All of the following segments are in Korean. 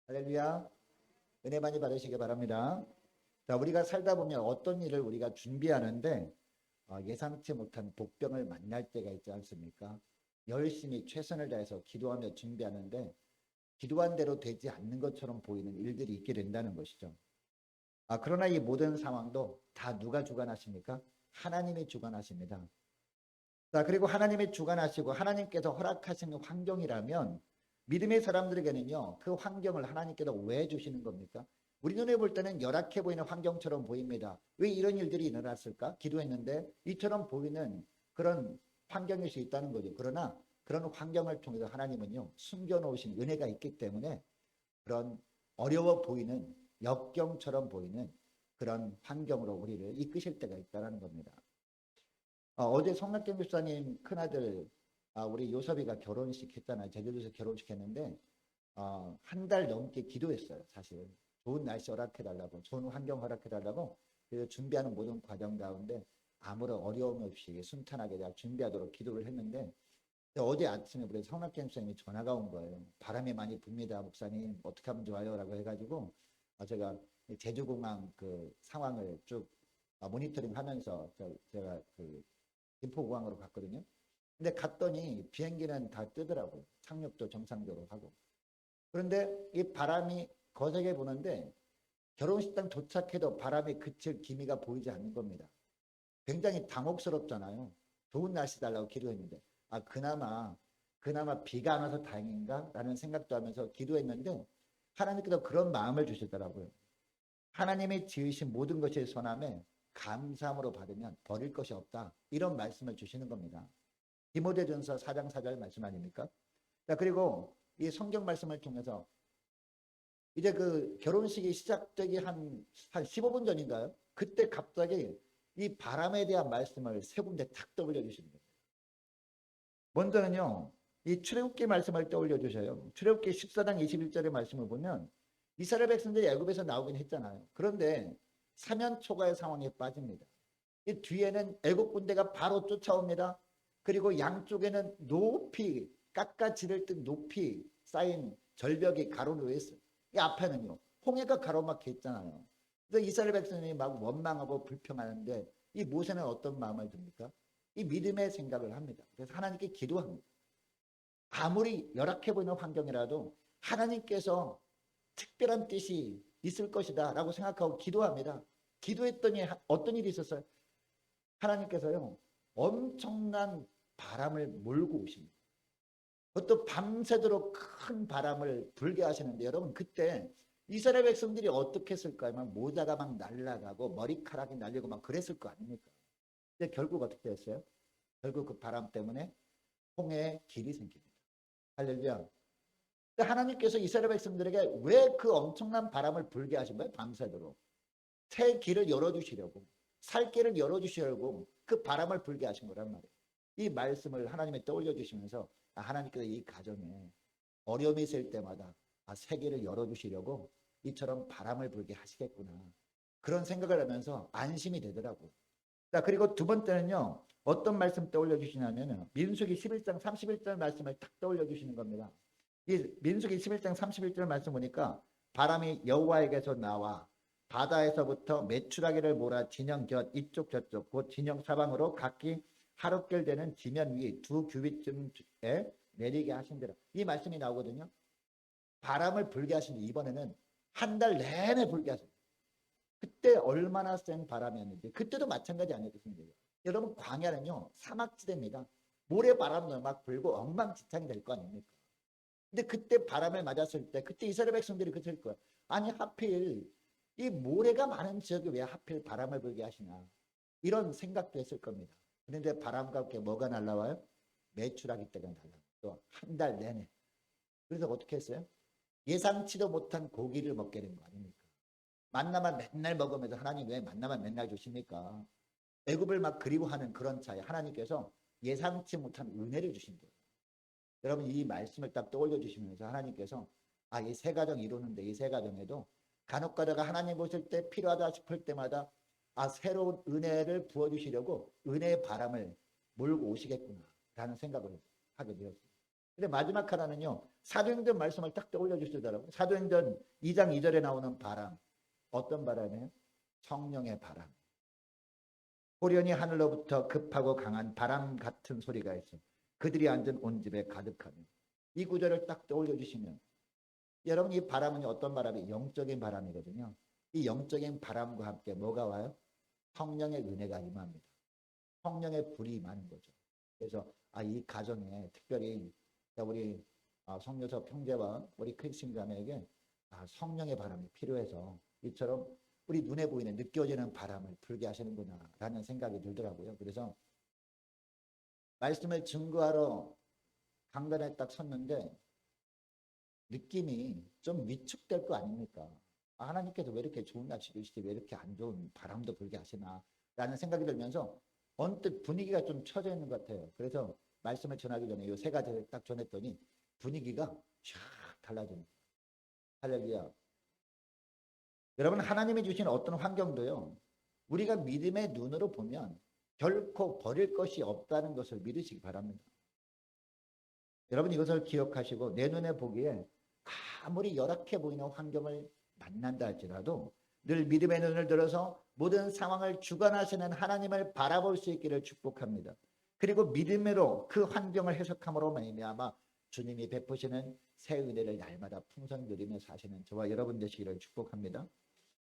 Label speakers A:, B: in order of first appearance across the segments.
A: 할렐루야. 은혜 많이 받으시기 바랍니다. 자, 우리가 살다 보면 어떤 일을 우리가 준비하는데 예상치 못한 복병을 만날 때가 있지 않습니까? 열심히 최선을 다해서 기도하며 준비하는데 기도한 대로 되지 않는 것처럼 보이는 일들이 있게 된다는 것이죠. 그러나 이 모든 상황도 다 누가 주관하십니까? 하나님이 주관하십니다. 자, 그리고 하나님이 주관하시고 하나님께서 허락하시는 환경이라면 믿음의 사람들에게는요, 그 환경을 하나님께서 왜 주시는 겁니까? 우리 눈에 볼 때는 열악해 보이는 환경처럼 보입니다. 왜 이런 일들이 일어났을까? 기도했는데 이처럼 보이는 그런 환경일 수 있다는 거죠. 그러나 그런 환경을 통해서 하나님은요, 숨겨놓으신 은혜가 있기 때문에 그런 어려워 보이는 역경처럼 보이는 그런 환경으로 우리를 이끄실 때가 있다는 겁니다. 어제 성낙경 집사님 큰아들 우리 요섭이가 결혼식 했잖아요. 제주도에서 결혼식 했는데 한 달 넘게 기도했어요. 사실 좋은 날씨 허락해달라고, 좋은 환경 허락해달라고. 그래서 준비하는 모든 과정 가운데 아무런 어려움 없이 순탄하게 잘 준비하도록 기도를 했는데 어제 아침에 우리 성낙경 집사님이 전화가 온 거예요. 바람이 많이 붑니다, 목사님. 어떻게 하면 좋아요? 라고 해가지고 제가 제주공항 그 상황을 쭉 모니터링 하면서 제가 그 김포공항으로 갔거든요. 근데 갔더니 비행기는 다 뜨더라고요. 착륙도 정상적으로 하고. 그런데 이 바람이 거세게 부는데 결혼식장 도착해도 바람이 그칠 기미가 보이지 않는 겁니다. 굉장히 당혹스럽잖아요. 좋은 날씨 달라고 기도했는데 그나마 비가 안 와서 다행인가? 라는 생각도 하면서 기도했는데 하나님께서 그런 마음을 주시더라고요. 하나님이 지으신 모든 것이 선함에 감사함으로 받으면 버릴 것이 없다. 이런 말씀을 주시는 겁니다. 디모데전서 4장 4절 말씀 아닙니까? 자, 그리고 이 성경 말씀을 통해서 이제 그 결혼식이 시작되기 한 15분 전인가요? 그때 갑자기 이 바람에 대한 말씀을 세 군데 탁 떠올려 주시는 거예요. 먼저는요, 이 출애굽기 말씀을 떠올려 주셔요. 출애굽기 14장 21절의 말씀을 보면 이스라엘 백성들이 애굽에서 나오긴 했잖아요. 그런데 사면 초가의 상황에 빠집니다. 이 뒤에는 애국 군대가 바로 쫓아옵니다. 그리고 양쪽에는 높이 깎아지를 듯 높이 쌓인 절벽이 가로로 있어요. 이 앞에는요, 홍해가 가로막혀 있잖아요. 그래서 이스라엘 백성이 막 원망하고 불평하는데 이 모세는 어떤 마음을 듭니까? 이 믿음의 생각을 합니다. 그래서 하나님께 기도합니다. 아무리 열악해 보이는 환경이라도 하나님께서 특별한 뜻이 있을 것이다 라고 생각하고 기도합니다. 기도했더니 어떤 일이 있었어요? 하나님께서요, 엄청난 바람을 몰고 오십니다. 그것도 밤새도록 큰 바람을 불게 하시는데 여러분 그때 이스라엘 백성들이 어떻게 했을까요? 막 모자가 막 날아가고 머리카락이 날리고 막 그랬을 거 아닙니까? 근데 결국 어떻게 됐어요? 결국 그 바람 때문에 홍해에 길이 생깁니다. 할렐루야. 하나님께서 이스라엘 백성들에게 왜 그 엄청난 바람을 불게 하신 거예요? 밤새도록. 새 길을 열어주시려고, 살 길을 열어주시려고 그 바람을 불게 하신 거란 말이에요. 이 말씀을 하나님이 떠올려 주시면서 하나님께서 이 가정에 어려움이 있을 때마다 새 길을 열어주시려고 이처럼 바람을 불게 하시겠구나. 그런 생각을 하면서 안심이 되더라고요. 자, 그리고 두 번째는요. 어떤 말씀 떠올려 주시냐면 민수기 11장 31절 말씀을 딱 떠올려 주시는 겁니다. 이 민수기 11장 31절 말씀 보니까 바람이 여호와에게서 나와 바다에서부터 메추라기를 몰아 진영 곁 이쪽 저쪽 곧 진영 사방으로 각기 하루길 되는 지면 위 두 규빗쯤에 내리게 하신대로 이 말씀이 나오거든요. 바람을 불게 하신 이번에는 한 달 내내 불게 하신 그때 얼마나 센 바람이었는지 그때도 마찬가지 아니었습니까? 여러분 광야는요 사막지대입니다. 모래바람도 막 불고 엉망진창이 될 거 아닙니까? 근데 그때 바람을 맞았을 때 그때 이스라엘 백성들이 그랬을 거야. 아니 하필 이 모래가 많은 지역에 왜 하필 바람을 불게 하시나 이런 생각도 했을 겁니다. 그런데 바람과 함께 뭐가 날라와요? 메추라기 떼가 날라와요. 또 한 달 내내. 그래서 어떻게 했어요? 예상치도 못한 고기를 먹게 된 거 아닙니까? 만나만 맨날 먹으면서 하나님 왜 만나만 맨날 주십니까? 애굽을 막 그리워하는 그런 차에 하나님께서 예상치 못한 은혜를 주신 거예요. 여러분 이 말씀을 딱 떠올려 주시면서 하나님께서 이 세 가정 이루는데 이 세 가정에도 간혹 가다가 하나님 보실 때 필요하다 싶을 때마다 새로운 은혜를 부어주시려고 은혜의 바람을 몰고 오시겠구나 라는 생각을 하게 되었습니다. 근데 마지막 하나는요. 사도행전 말씀을 딱 떠올려 주시더라고요. 사도행전 2장 2절에 나오는 바람. 어떤 바람이에요? 성령의 바람. 호련히 하늘로부터 급하고 강한 바람 같은 소리가 있어. 그들이 앉은 온 집에 가득하며. 이 구절을 딱 떠올려 주시면 여러분 이 바람은 어떤 바람이? 영적인 바람이거든요. 이 영적인 바람과 함께 뭐가 와요? 성령의 은혜가 임합니다. 성령의 불이 임하는 거죠. 그래서 이 가정에 특별히 우리 성녀석 형제와 우리 크리스틴 자매에게 성령의 바람이 필요해서 이처럼 우리 눈에 보이는 느껴지는 바람을 불게 하시는구나 라는 생각이 들더라고요. 그래서 말씀을 증거하러 강단에 딱 섰는데 느낌이 좀 위축될 거 아닙니까? 하나님께서 왜 이렇게 좋은 날씨 주시지 왜 이렇게 안 좋은 바람도 불게 하시나 라는 생각이 들면서 언뜻 분위기가 좀 처져 있는 것 같아요. 그래서 말씀을 전하기 전에 이 세 가지를 딱 전했더니 분위기가 쫙 달라집니다. 할렐루야. 여러분 하나님이 주신 어떤 환경도요. 우리가 믿음의 눈으로 보면 결코 버릴 것이 없다는 것을 믿으시기 바랍니다. 여러분 이것을 기억하시고 내 눈에 보기에 아무리 열악해 보이는 환경을 만난다 할지라도 늘 믿음의 눈을 들어서 모든 상황을 주관하시는 하나님을 바라볼 수 있기를 축복합니다. 그리고 믿음으로 그 환경을 해석함으로 말미암아 주님이 베푸시는 새 은혜를 날마다 풍성히 누리며 사시는 저와 여러분 되시기를 축복합니다.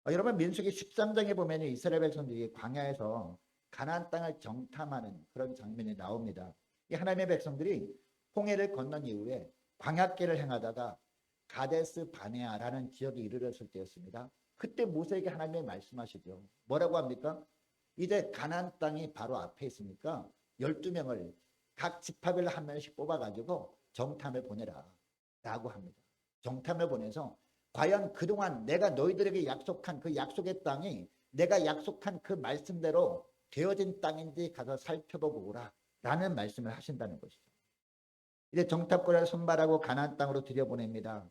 A: 여러분 민수기 13장에 보면 이스라엘 백성들이 광야에서 가나안 땅을 정탐하는 그런 장면이 나옵니다. 이 하나님의 백성들이 홍해를 건넌 이후에 광야길을 행하다가 가데스 바네아라는 지역에 이르렀을 때였습니다. 그때 모세에게 하나님이 말씀하시죠. 뭐라고 합니까? 이제 가나안 땅이 바로 앞에 있으니까 12명을 각 지파별로 한 명씩 뽑아가지고 정탐을 보내라 라고 합니다. 정탐을 보내서 과연 그동안 내가 너희들에게 약속한 그 약속의 땅이 내가 약속한 그 말씀대로 되어진 땅인지 가서 살펴보고 오라 라는 말씀을 하신다는 것이죠. 이제 정탐꾼을 선발하고 가나안 땅으로 들여보냅니다.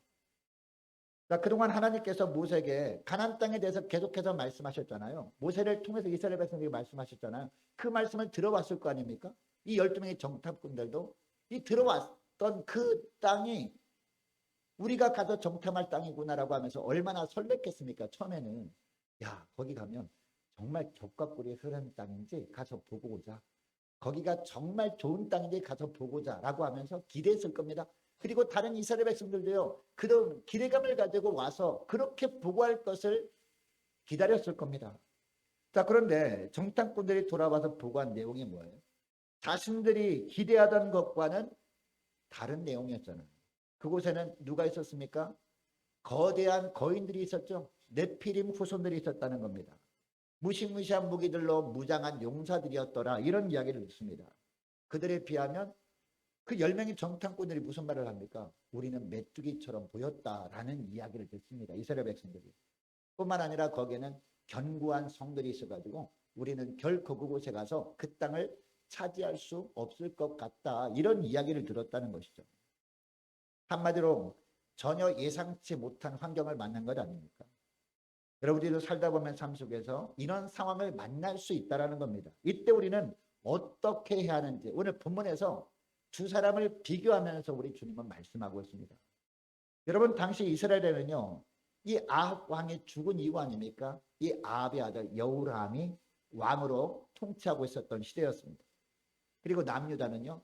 A: 그동안 하나님께서 모세에게 가나안 땅에 대해서 계속해서 말씀하셨잖아요. 모세를 통해서 이스라엘 백성들에게 말씀하셨잖아요. 그 말씀을 들어왔을 거 아닙니까? 이 12명의 정탐꾼들도 이 들어왔던 그 땅이 우리가 가서 정탐할 땅이구나라고 하면서 얼마나 설렜겠습니까? 처음에는 거기 가면 정말 젖과 꿀이 흐르는 땅인지 가서 보고 오자. 거기가 정말 좋은 땅인지 가서 보고자 라고 하면서 기대했을 겁니다. 그리고 다른 이스라엘 백성들도요. 그런 기대감을 가지고 와서 그렇게 보고할 것을 기다렸을 겁니다. 자, 그런데 정탐꾼들이 돌아와서 보고한 내용이 뭐예요? 자신들이 기대하던 것과는 다른 내용이었잖아요. 그곳에는 누가 있었습니까? 거대한 거인들이 있었죠. 네피림 후손들이 있었다는 겁니다. 무시무시한 무기들로 무장한 용사들이었더라 이런 이야기를 듣습니다. 그들에 비하면 그 10명의 정탐꾼들이 무슨 말을 합니까? 우리는 메뚜기처럼 보였다라는 이야기를 듣습니다. 이스라엘 백성들이. 뿐만 아니라 거기에는 견고한 성들이 있어가지고 우리는 결코 그곳에 가서 그 땅을 차지할 수 없을 것 같다 이런 이야기를 들었다는 것이죠. 한마디로 전혀 예상치 못한 환경을 만난 것 아닙니까? 여러분들도 살다 보면 삶 속에서 이런 상황을 만날 수 있다는 겁니다. 이때 우리는 어떻게 해야 하는지 오늘 본문에서 두 사람을 비교하면서 우리 주님은 말씀하고 있습니다. 여러분 당시 이스라엘에는요. 이 아합 왕이 죽은 이후 아닙니까? 이 아합의 아들 여호람이 왕으로 통치하고 있었던 시대였습니다. 그리고 남유다는요.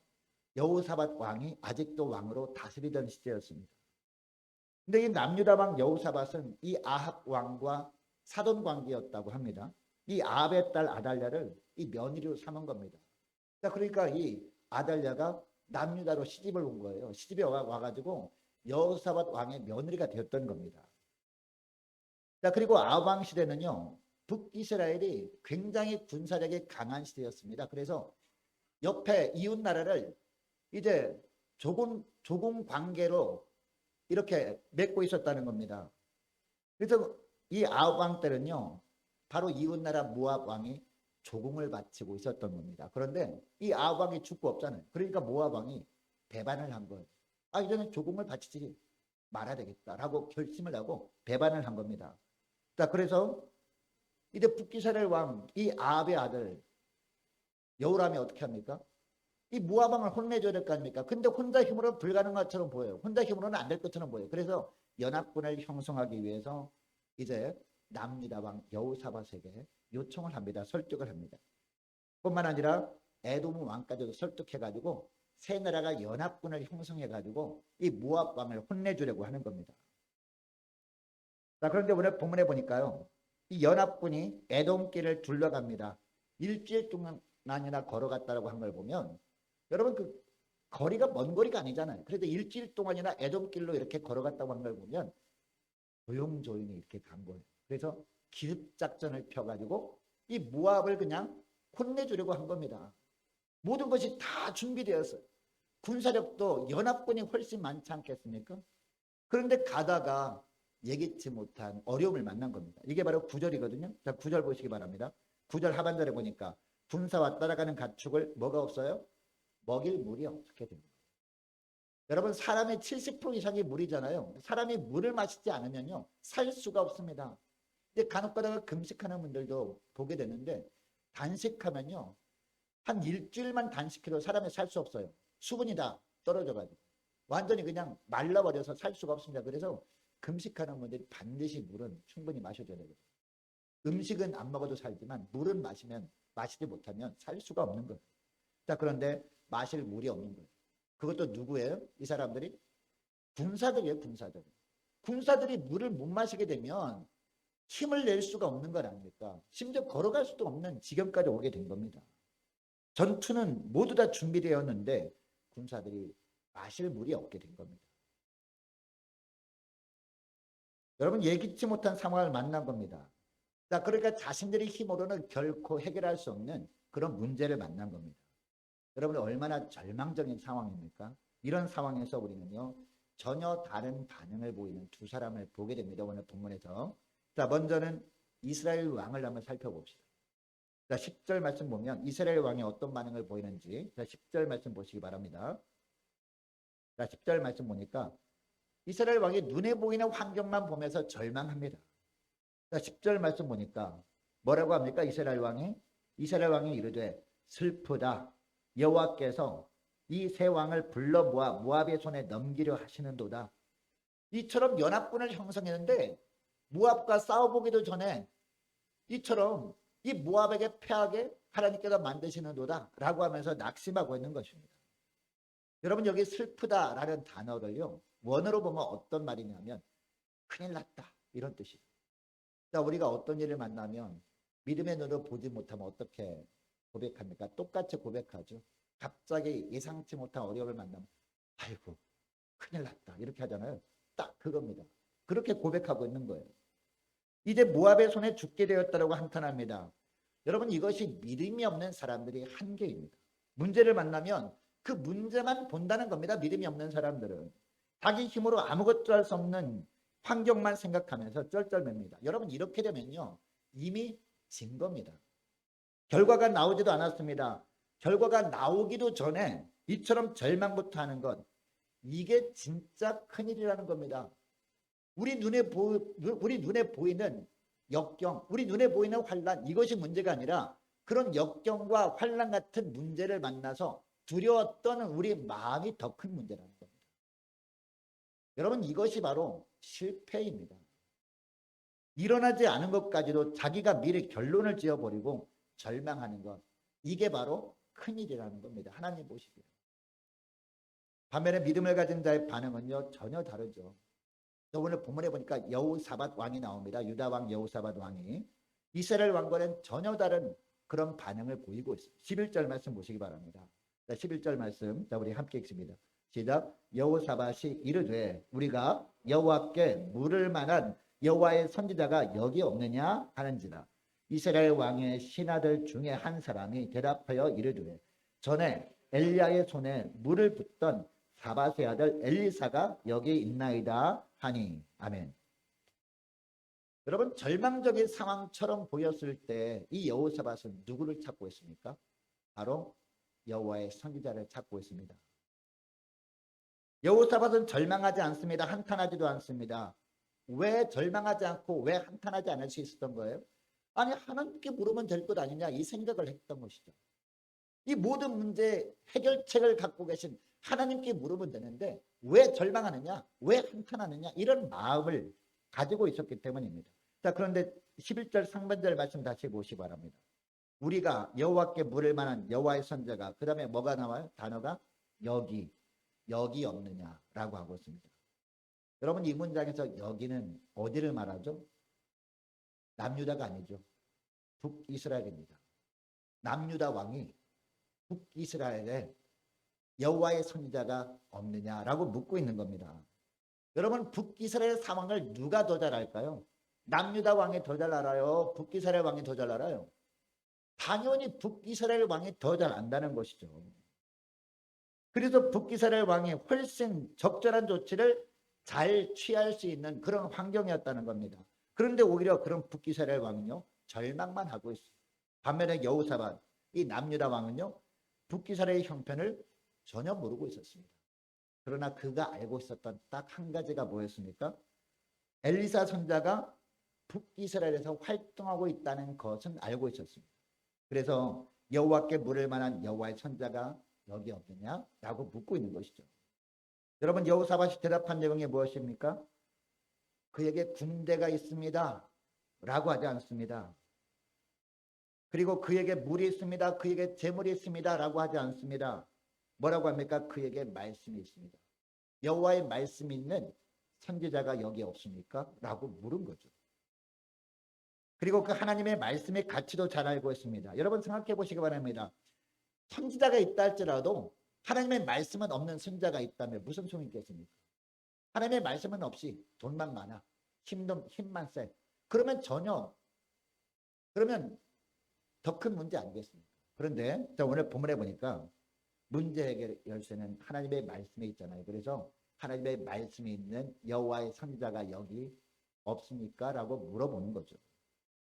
A: 여호사밧 왕이 아직도 왕으로 다스리던 시대였습니다. 근데 이 남유다 왕 여호사밧은 이 아합 왕과 사돈 관계였다고 합니다. 이 아합의 딸 아달랴를 이 며느리로 삼은 겁니다. 그러니까 이 아달랴가 남유다로 시집을 온 거예요. 시집에 와가지고 여호사밧 왕의 며느리가 되었던 겁니다. 그리고 아합 왕 시대는요. 북이스라엘이 굉장히 군사력이 강한 시대였습니다. 그래서 옆에 이웃 나라를 이제 조공 관계로 이렇게 맺고 있었다는 겁니다. 그래서 이 아합 왕 때는요. 바로 이웃나라 모압 왕이 조공을 바치고 있었던 겁니다. 그런데 이 아합 왕이 죽고 없잖아요. 그러니까 모압 왕이 배반을 한 거예요. 이제는 조공을 바치지 말아야 되겠다라고 결심을 하고 배반을 한 겁니다. 자, 그래서 이제 북이스라엘 왕 이 아합의 아들 여호람이 어떻게 합니까? 이 모압 왕을 혼내줘야 될 거 아닙니까? 근데 혼자 힘으로는 불가능한 것처럼 보여요. 혼자 힘으로는 안 될 것처럼 보여요. 그래서 연합군을 형성하기 위해서 이제 남유다 왕 여호사밧에게 요청을 합니다. 설득을 합니다. 뿐만 아니라 에돔 왕까지도 설득해가지고 세 나라가 연합군을 형성해가지고 이 모압 왕을 혼내주려고 하는 겁니다. 자, 그런데 오늘 본문에 보니까요, 이 연합군이 에돔길을 둘러갑니다. 일주일 동안이나 걸어갔다라고 한 걸 보면, 여러분 그 거리가 먼 거리가 아니잖아요. 그래도 일주일 동안이나 에돔길로 이렇게 걸어갔다고 한 걸 보면 조용조용히 이렇게 간 거예요. 그래서 기습작전을 펴가지고 이 모압을 그냥 혼내주려고 한 겁니다. 모든 것이 다 준비되었어요. 군사력도 연합군이 훨씬 많지 않겠습니까? 그런데 가다가 예기치 못한 어려움을 만난 겁니다. 이게 바로 9절이거든요. 자, 9절 보시기 바랍니다. 9절 하반절에 보니까 군사와 따라가는 가축을 뭐가 없어요? 먹일 물이 없게 됩니다. 여러분, 사람의 70% 이상이 물이잖아요. 사람이 물을 마시지 않으면요 살 수가 없습니다. 근데 간혹 가다가 금식하는 분들도 보게 되는데, 단식하면요 한 일주일만 단식해도 사람이 살 수 없어요. 수분이 다 떨어져가지고 완전히 그냥 말라버려서 살 수가 없습니다. 그래서 금식하는 분들이 반드시 물은 충분히 마셔줘야 되거든요. 음식은 안 먹어도 살지만 물은 마시지 못하면 살 수가 없는 거예요. 자, 그런데 마실 물이 없는 거예요. 그것도 누구예요? 이 사람들이 군사들이에요. 군사들. 군사들이 물을 못 마시게 되면 힘을 낼 수가 없는 건 아닙니까? 심지어 걸어갈 수도 없는 지경까지 오게 된 겁니다. 전투는 모두 다 준비되었는데 군사들이 마실 물이 없게 된 겁니다. 여러분, 예기치 못한 상황을 만난 겁니다. 자, 그러니까 자신들의 힘으로는 결코 해결할 수 없는 그런 문제를 만난 겁니다. 여러분, 얼마나 절망적인 상황입니까? 이런 상황에서 우리는요 전혀 다른 반응을 보이는 두 사람을 보게 됩니다. 오늘 본문에서. 자, 먼저는 이스라엘 왕을 한번 살펴봅시다. 자, 10절 말씀 보면 이스라엘 왕이 어떤 반응을 보이는지, 자, 10절 말씀 보시기 바랍니다. 자, 10절 말씀 보니까 이스라엘 왕이 눈에 보이는 환경만 보면서 절망합니다. 자, 10절 말씀 보니까 뭐라고 합니까? 이스라엘 왕이 이르되 슬프다. 여호와께서 이 세 왕을 불러 모아 모압의 손에 넘기려 하시는도다. 이처럼 연합군을 형성했는데 모압과 싸워보기도 전에 이처럼 이 모압에게 패하게 하나님께서 만드시는도다 라고 하면서 낙심하고 있는 것입니다. 여러분, 여기 슬프다라는 단어를요 원어로 보면 어떤 말이냐면 큰일 났다 이런 뜻이에요. 자, 우리가 어떤 일을 만나면 믿음의 눈으로 보지 못하면 어떻게 고백합니까? 똑같이 고백하죠. 갑자기 예상치 못한 어려움을 만나면 아이고 큰일 났다 이렇게 하잖아요. 딱 그겁니다. 그렇게 고백하고 있는 거예요. 이제 모압의 손에 죽게 되었다고 한탄합니다. 여러분, 이것이 믿음이 없는 사람들의 한계입니다. 문제를 만나면 그 문제만 본다는 겁니다. 믿음이 없는 사람들은 자기 힘으로 아무것도 할 수 없는 환경만 생각하면서 쩔쩔맵니다. 여러분, 이렇게 되면요 이미 진 겁니다. 결과가 나오지도 않았습니다. 결과가 나오기도 전에 이처럼 절망부터 하는 것, 이게 진짜 큰일이라는 겁니다. 우리 눈에 보이는 역경, 우리 눈에 보이는 환난, 이것이 문제가 아니라 그런 역경과 환난 같은 문제를 만나서 두려웠던 우리 마음이 더 큰 문제라는 겁니다. 여러분, 이것이 바로 실패입니다. 일어나지 않은 것까지도 자기가 미리 결론을 지어버리고 절망하는 것, 이게 바로 큰일이라는 겁니다. 하나님 보시기에. 반면에 믿음을 가진 자의 반응은요 전혀 다르죠. 오늘 본문에 보니까 여호사밧 왕이 나옵니다. 유다 왕 여호사밧 왕이 이스라엘 왕과는 전혀 다른 그런 반응을 보이고 있습니다. 11절 말씀 보시기 바랍니다. 자, 11절 말씀, 자, 우리 함께 읽습니다. 시작. 여호사밧이 이르되 우리가 여호와께 물을 만한 여호와의 선지자가 여기 없느냐 하는지라. 이스라엘 왕의 신하들 중에 한 사람이 대답하여 이르되 전에 엘리야의 손에 물을 붓던 사밧의 아들 엘리사가 여기 있나이다 하니. 아멘. 여러분, 절망적인 상황처럼 보였을 때 이 여호사밧은 누구를 찾고 있습니까? 바로 여호와의 선지자를 찾고 있습니다. 여호사밧은 절망하지 않습니다. 한탄하지도 않습니다. 왜 절망하지 않고 왜 한탄하지 않을 수 있었던 거예요? 아니, 하나님께 물으면 될 것 아니냐 이 생각을 했던 것이죠. 이 모든 문제 해결책을 갖고 계신 하나님께 물으면 되는데 왜 절망하느냐, 왜 한탄하느냐, 이런 마음을 가지고 있었기 때문입니다. 자, 그런데 11절 상반절 말씀 다시 보시기 바랍니다. 우리가 여호와께 물을 만한 여호와의 선자가, 그 다음에 뭐가 나와요? 단어가 여기 없느냐라고 하고 있습니다. 여러분, 이 문장에서 여기는 어디를 말하죠? 남유다가 아니죠. 북이스라엘입니다. 남유다 왕이 북이스라엘에 여호와의 선지자가 없느냐라고 묻고 있는 겁니다. 여러분, 북이스라엘 상황을 누가 더 잘 알까요? 남유다 왕이 더 잘 알아요? 북이스라엘 왕이 더 잘 알아요? 당연히 북이스라엘 왕이 더 잘 안다는 것이죠. 그래서 북이스라엘 왕이 훨씬 적절한 조치를 잘 취할 수 있는 그런 환경이었다는 겁니다. 그런데 오히려 그런 북이스라엘 왕은요, 절망만 하고 있어요. 반면에 여호사밧, 이 남유다 왕은요, 북이스라엘의 형편을 전혀 모르고 있었습니다. 그러나 그가 알고 있었던 딱 한 가지가 뭐였습니까? 엘리사 선자가 북이스라엘에서 활동하고 있다는 것은 알고 있었습니다. 그래서 여호와께 물을 만한 여호와의 선자가 여기 없느냐라고 묻고 있는 것이죠. 여러분, 여호사밧이 대답한 내용이 무엇입니까? 그에게 군대가 있습니다 라고 하지 않습니다. 그리고 그에게 물이 있습니다, 그에게 재물이 있습니다 라고 하지 않습니다. 뭐라고 합니까? 그에게 말씀이 있습니다. 여호와의 말씀이 있는 선지자가 여기 없습니까? 라고 물은 거죠. 그리고 그 하나님의 말씀의 가치도 잘 알고 있습니다. 여러분, 생각해 보시기 바랍니다. 선지자가 있다 할지라도 하나님의 말씀은 없는 선지자가 있다면 무슨 소용이 있겠습니까? 하나님의 말씀은 없이 돈만 많아, 힘만 세, 그러면 더 큰 문제 아니겠습니까? 그런데 오늘 본문에 보니까 문제 해결 열쇠는 하나님의 말씀에 있잖아요. 그래서 하나님의 말씀이 있는 여호와의 선지자가 여기 없습니까? 라고 물어보는 거죠.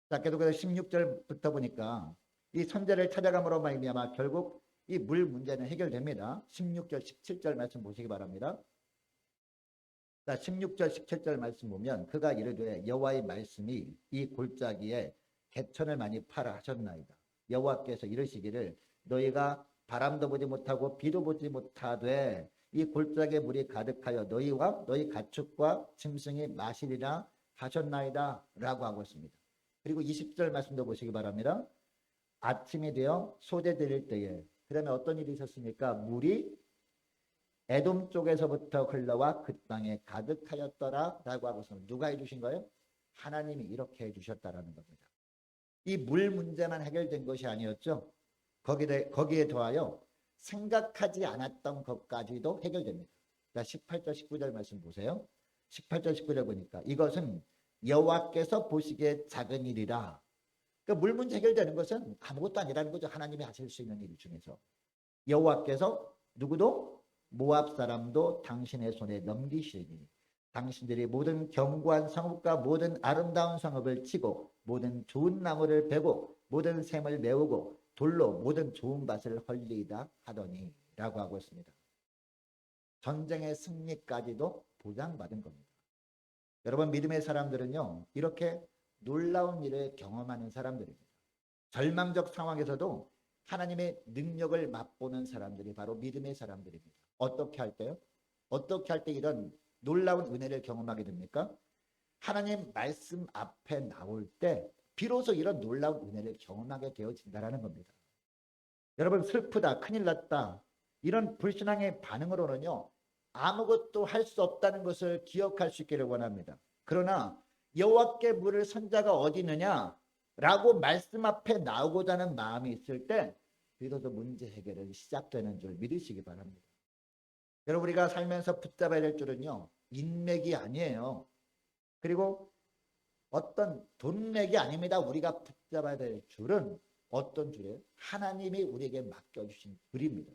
A: 자, 계속해서 16절부터 보니까 이 선지자를 찾아감으로 말미암아 결국 이 물 문제는 해결됩니다. 16절 17절 말씀 보시기 바랍니다. 자, 16절 17절 말씀 보면 그가 이르되 여호와의 말씀이 이 골짜기에 개천을 많이 파라 하셨나이다. 여호와께서 이르시기를 너희가 바람도 보지 못하고 비도 보지 못하되 이 골짜기에 물이 가득하여 너희와 너희 가축과 짐승이 마시리라 하셨나이다 라고 하고 있습니다. 그리고 20절 말씀도 보시기 바랍니다. 아침이 되어 소재 드릴 때에, 그 다음에 어떤 일이 있었습니까? 물이 에돔 쪽에서부터 흘러와 그 땅에 가득하였더라 라고 하고서 누가 해주신 거예요? 하나님이 이렇게 해주셨다라는 겁니다. 이 물 문제만 해결된 것이 아니었죠. 거기에 더하여 생각하지 않았던 것까지도 해결됩니다. 자, 18절 19절 말씀 보세요. 18절 19절 보니까 이것은 여호와께서 보시기에 작은 일이라. 그러니까 물 문제 해결되는 것은 아무것도 아니라는 거죠. 하나님이 하실 수 있는 일 중에서. 여호와께서 누구도 모압 사람도 당신의 손에 넘기시니 당신들이 모든 견고한 성읍과 모든 아름다운 성읍을 치고 모든 좋은 나무를 베고 모든 샘을 메우고 돌로 모든 좋은 밭을 헐리이다 하더니 라고 하고 있습니다. 전쟁의 승리까지도 보장받은 겁니다. 여러분, 믿음의 사람들은요, 이렇게 놀라운 일을 경험하는 사람들입니다. 절망적 상황에서도 하나님의 능력을 맛보는 사람들이 바로 믿음의 사람들입니다. 어떻게 할 때요? 어떻게 할 때 이런 놀라운 은혜를 경험하게 됩니까? 하나님 말씀 앞에 나올 때 비로소 이런 놀라운 은혜를 경험하게 되어진다는 겁니다. 여러분, 슬프다, 큰일 났다, 이런 불신앙의 반응으로는요, 아무것도 할 수 없다는 것을 기억할 수 있기를 원합니다. 그러나 여호와께 물을 선자가 어디 있느냐 라고 말씀 앞에 나오고자 하는 마음이 있을 때 비로소 문제 해결이 시작되는 줄 믿으시기 바랍니다. 여러분, 우리가 살면서 붙잡아야 될 줄은요, 인맥이 아니에요. 그리고 어떤 돈맥이 아닙니다. 우리가 붙잡아야 될 줄은 어떤 줄이에요? 하나님이 우리에게 맡겨주신 줄입니다.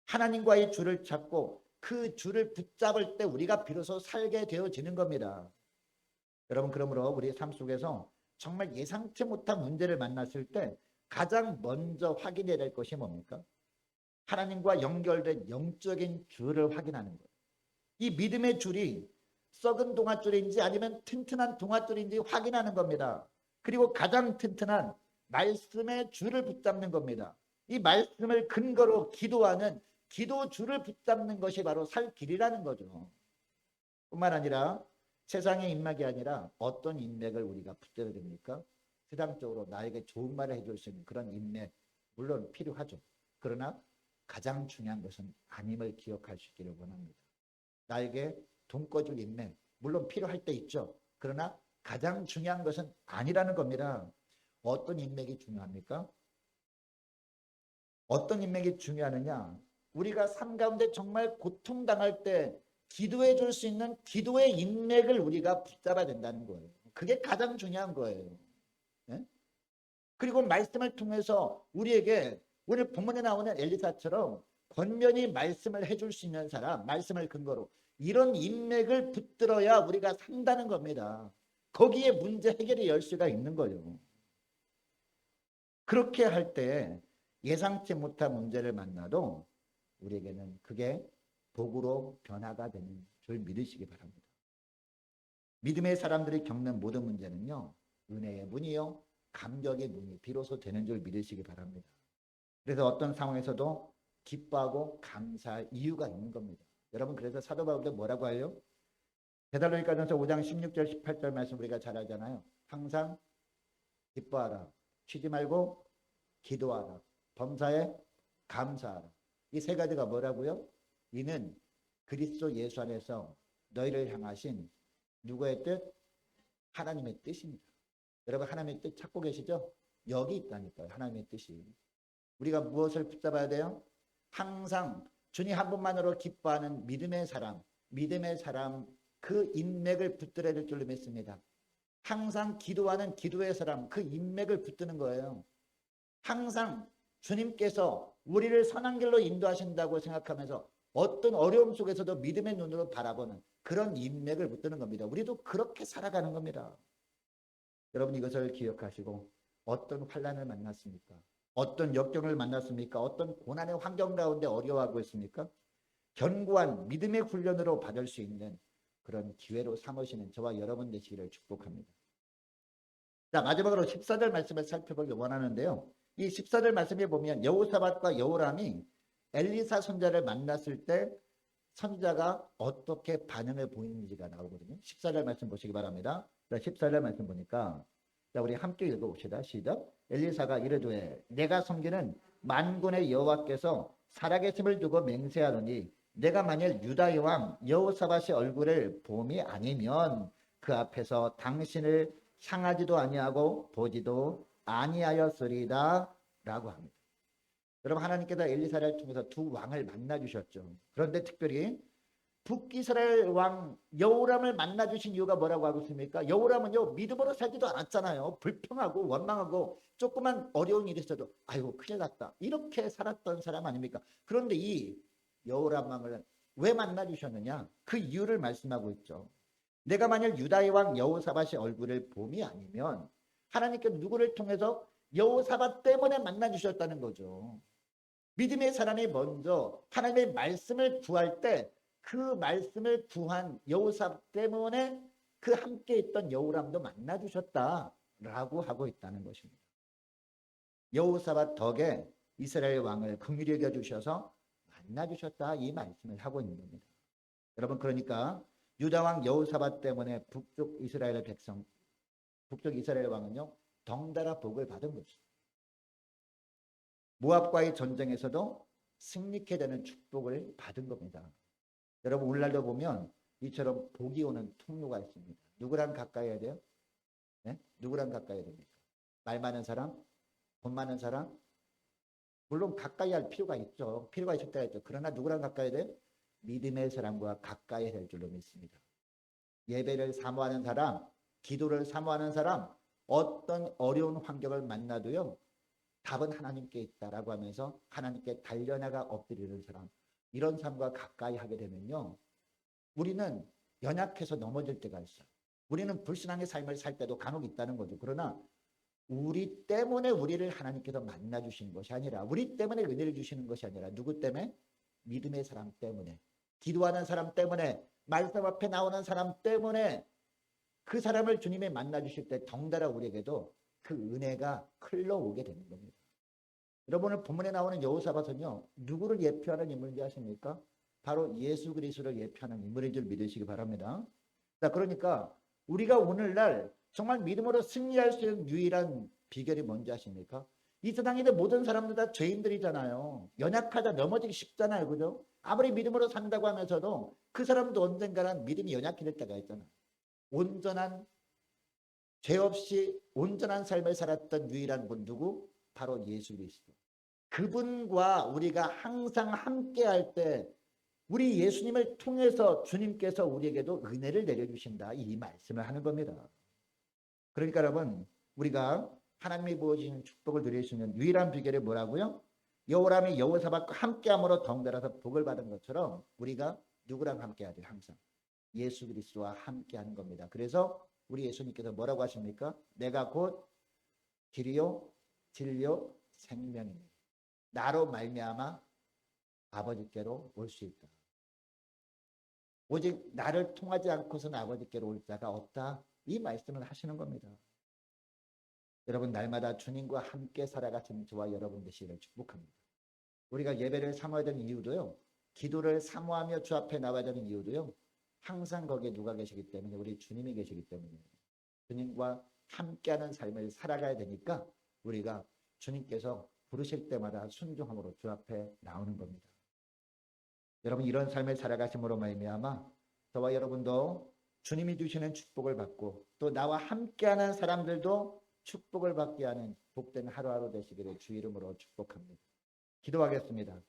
A: 하나님과의 줄을 잡고 그 줄을 붙잡을 때 우리가 비로소 살게 되어지는 겁니다. 여러분, 그러므로 우리 삶 속에서 정말 예상치 못한 문제를 만났을 때 가장 먼저 확인해야 될 것이 뭡니까? 하나님과 연결된 영적인 줄을 확인하는 거예요. 이 믿음의 줄이 썩은 동아줄인지 아니면 튼튼한 동아줄인지 확인하는 겁니다. 그리고 가장 튼튼한 말씀의 줄을 붙잡는 겁니다. 이 말씀을 근거로 기도하는 기도주를 붙잡는 것이 바로 살 길이라는 거죠. 뿐만 아니라 세상의 인맥이 아니라 어떤 인맥을 우리가 붙들어야 됩니까? 세상적으로 나에게 좋은 말을 해줄 수 있는 그런 인맥 물론 필요하죠. 그러나 가장 중요한 것은 아님을 기억할 수 있기를 원합니다. 나에게 돈 꺼줄 인맥 물론 필요할 때 있죠. 그러나 가장 중요한 것은 아니라는 겁니다. 어떤 인맥이 중요합니까? 어떤 인맥이 중요하느냐? 우리가 삶 가운데 정말 고통당할 때 기도해 줄 수 있는 기도의 인맥을 우리가 붙잡아야 된다는 거예요. 그게 가장 중요한 거예요. 네? 그리고 말씀을 통해서 우리에게 오늘 본문에 나오는 엘리사처럼 권면이 말씀을 해줄 수 있는 사람, 말씀을 근거로 이런 인맥을 붙들어야 우리가 산다는 겁니다. 거기에 문제 해결의 열쇠가 있는 거예요. 그렇게 할 때 예상치 못한 문제를 만나도 우리에게는 그게 복으로 변화가 되는 줄 믿으시기 바랍니다. 믿음의 사람들이 겪는 모든 문제는요, 은혜의 문이요, 감격의 문이 비로소 되는 줄 믿으시기 바랍니다. 그래서 어떤 상황에서도 기뻐하고 감사할 이유가 있는 겁니다. 여러분, 그래서 사도 바울도 뭐라고 해요? 데살로니가전서 5장 16절 18절 말씀 우리가 잘 알잖아요. 항상 기뻐하라, 쉬지 말고 기도하라, 범사에 감사하라. 이 세 가지가 뭐라고요? 이는 그리스도 예수 안에서 너희를 향하신 누구의 뜻? 하나님의 뜻입니다. 여러분, 하나님의 뜻 찾고 계시죠? 여기 있다니까요. 하나님의 뜻이. 우리가 무엇을 붙잡아야 돼요? 항상 주님 한 분만으로 기뻐하는 믿음의 사람 그 인맥을 붙들어야 될 줄로 믿습니다. 항상 기도하는 기도의 사람 그 인맥을 붙드는 거예요. 항상 주님께서 우리를 선한 길로 인도하신다고 생각하면서 어떤 어려움 속에서도 믿음의 눈으로 바라보는 그런 인맥을 붙드는 겁니다. 우리도 그렇게 살아가는 겁니다. 여러분, 이것을 기억하시고 어떤 환난을 만났습니까? 어떤 역경을 만났습니까? 어떤 고난의 환경 가운데 어려워하고 있습니까? 견고한 믿음의 훈련으로 받을 수 있는 그런 기회로 삼으시는 저와 여러분 되시기를 축복합니다. 자, 마지막으로 14절 말씀을 살펴보기 원하는데요. 이 14절 말씀에 보면 여호사밧과 여호람이 엘리사 선지자를 만났을 때 선지자가 어떻게 반응을 보이는지가 나오거든요. 14절 말씀 보시기 바랍니다. 14절 말씀 보니까 자, 우리 함께 읽어봅시다. 시작. 엘리사가 이르되 내가 섬기는 만군의 여호와께서 살아계심을 두고 맹세하노니 내가 만일 유다의 왕 여호사밧의 얼굴을 봄이 아니면 그 앞에서 당신을 향하지도 아니하고 보지도 아니하였으리다 라고 합니다. 여러분, 하나님께서 엘리사를 통해서 두 왕을 만나 주셨죠. 그런데 특별히 북이스라엘 왕 여호람을 만나 주신 이유가 뭐라고 하고 있습니까? 여호람은요, 믿음으로 살지도 않았잖아요. 불평하고 원망하고 조그만 어려운 일이 있어도 아이고 큰일 났다 이렇게 살았던 사람 아닙니까? 그런데 이 여호람 왕을 왜 만나 주셨느냐? 그 이유를 말씀하고 있죠. 내가 만일 유다의 왕 여호사밧의 얼굴을 봄이 아니면 하나님께서 누구를 통해서 여호사밧 때문에 만나 주셨다는 거죠. 믿음의 사람이 먼저 하나님의 말씀을 구할 때 그 말씀을 구한 여호사밧 때문에 그 함께 있던 여호람도 만나 주셨다라고 하고 있다는 것입니다. 여호사밧 덕에 이스라엘 왕을 긍휼히 여겨 주셔서 만나 주셨다 이 말씀을 하고 있는 겁니다. 여러분, 그러니까 유다 왕 여호사밧 때문에 북쪽 이스라엘 왕은요 덩달아 복을 받은 것이죠. 모압과의 전쟁에서도 승리케 되는 축복을 받은 겁니다. 여러분, 오늘날도 보면 이처럼 복이 오는 통로가 있습니다. 누구랑 가까이 해야 돼요? 네? 누구랑 가까이 해야 됩니까? 말 많은 사람? 돈 많은 사람? 물론 가까이 할 필요가 있죠. 필요가 있을 때가 있죠. 그러나 누구랑 가까이 해야 돼요? 믿음의 사람과 가까이 될 줄로 믿습니다. 예배를 사모하는 사람, 기도를 사모하는 사람, 어떤 어려운 환경을 만나도요 답은 하나님께 있다라고 하면서 하나님께 달려나가 엎드리는 사람, 이런 삶과 가까이 하게 되면요 우리는 연약해서 넘어질 때가 있어요. 우리는 불신앙의 삶을 살 때도 간혹 있다는 거죠. 그러나 우리 때문에 우리를 하나님께서 만나 주시는 것이 아니라, 우리 때문에 은혜를 주시는 것이 아니라 누구 때문에? 믿음의 사람 때문에, 기도하는 사람 때문에, 말씀 앞에 나오는 사람 때문에 그 사람을 주님이 만나 주실 때 덩달아 우리에게도 그 은혜가 흘러오게 되는 겁니다. 여러분 본문에 나오는 여호사밧은요, 누구를 예표하는 인물인지 아십니까? 바로 예수 그리스도를 예표하는 인물인 줄 믿으시기 바랍니다. 자, 그러니까 우리가 오늘날 정말 믿음으로 승리할 수 있는 유일한 비결이 뭔지 아십니까? 이 세상에 있는 모든 사람들 다 죄인들이잖아요. 연약하자 넘어지기 쉽잖아요. 그죠? 아무리 믿음으로 산다고 하면서도 그 사람도 언젠가는 믿음이 연약해질 때가 있잖아요. 온전한 죄 없이 온전한 삶을 살았던 유일한 분 누구? 바로 예수 그리스도. 그분과 우리가 항상 함께 할 때 우리 예수님을 통해서 주님께서 우리에게도 은혜를 내려주신다. 이 말씀을 하는 겁니다. 그러니까 여러분, 우리가 하나님이 부어주신 축복을 누릴 수 있는 유일한 비결이 뭐라고요? 여호람이 여호사밧과 함께함으로 덩달아서 복을 받은 것처럼 우리가 누구랑 함께해야 돼요? 항상 예수 그리스도와 함께하는 겁니다. 그래서 우리 예수님께서 뭐라고 하십니까? 내가 곧 길이요 진리요 생명이니 나로 말미암아 아버지께로 올 수 있다. 오직 나를 통하지 않고서는 아버지께로 올 자가 없다. 이 말씀을 하시는 겁니다. 여러분 날마다 주님과 함께 살아가시는 저와 여러분 되시기를 축복합니다. 우리가 예배를 사모해야 되는 이유도요. 기도를 사모하며 주 앞에 나와야 되는 이유도요. 항상 거기에 누가 계시기 때문에 우리 주님이 계시기 때문에 주님과 함께하는 삶을 살아가야 되니까 우리가 주님께서 부르실 때마다 순종함으로 주 앞에 나오는 겁니다. 여러분 이런 삶을 살아가심으로 말미암아 저와 여러분도 주님이 주시는 축복을 받고 또 나와 함께하는 사람들도 축복을 받게 하는 복된 하루하루 되시기를 주 이름으로 축복합니다. 기도하겠습니다.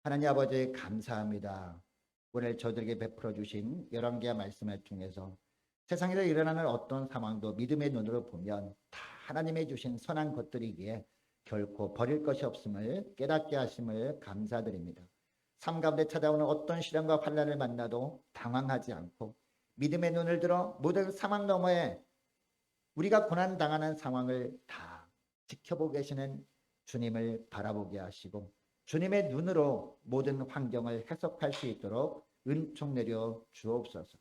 A: 하나님 아버지 감사합니다. 오늘 저들에게 베풀어 주신 열왕기하 말씀을 통해서 세상에서 일어나는 어떤 상황도 믿음의 눈으로 보면 다 하나님의 주신 선한 것들이기에 결코 버릴 것이 없음을 깨닫게 하심을 감사드립니다. 삶 가운데 찾아오는 어떤 시련과 환난을 만나도 당황하지 않고 믿음의 눈을 들어 모든 상황 너머에 우리가 고난당하는 상황을 다 지켜보고 계시는 주님을 바라보게 하시고 주님의 눈으로 모든 환경을 해석할 수 있도록 은총 내려 주옵소서.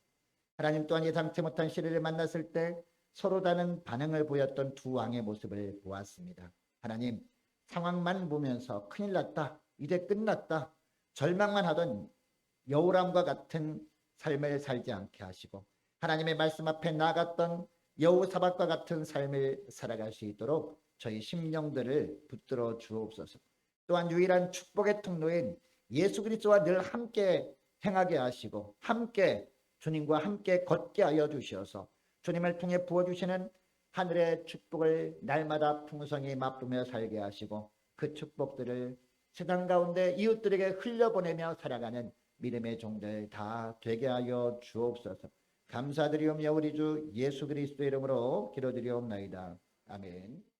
A: 하나님 또한 예상치 못한 시련을 만났을 때 서로 다른 반응을 보였던 두 왕의 모습을 보았습니다. 하나님 상황만 보면서 큰일 났다, 이제 끝났다, 절망만 하던 여호람과 같은 삶을 살지 않게 하시고 하나님의 말씀 앞에 나갔던 여호사밧과 같은 삶을 살아갈 수 있도록 저희 심령들을 붙들어 주옵소서. 또한 유일한 축복의 통로인 예수 그리스도와 늘 함께 행하게 하시고 함께 주님과 함께 걷게 하여 주시어서 주님을 통해 부어주시는 하늘의 축복을 날마다 풍성히 맛보며 살게 하시고 그 축복들을 세상 가운데 이웃들에게 흘려보내며 살아가는 믿음의 종들 다 되게 하여 주옵소서. 감사드리오며 우리 주 예수 그리스도 이름으로 기도드리옵나이다. 아멘.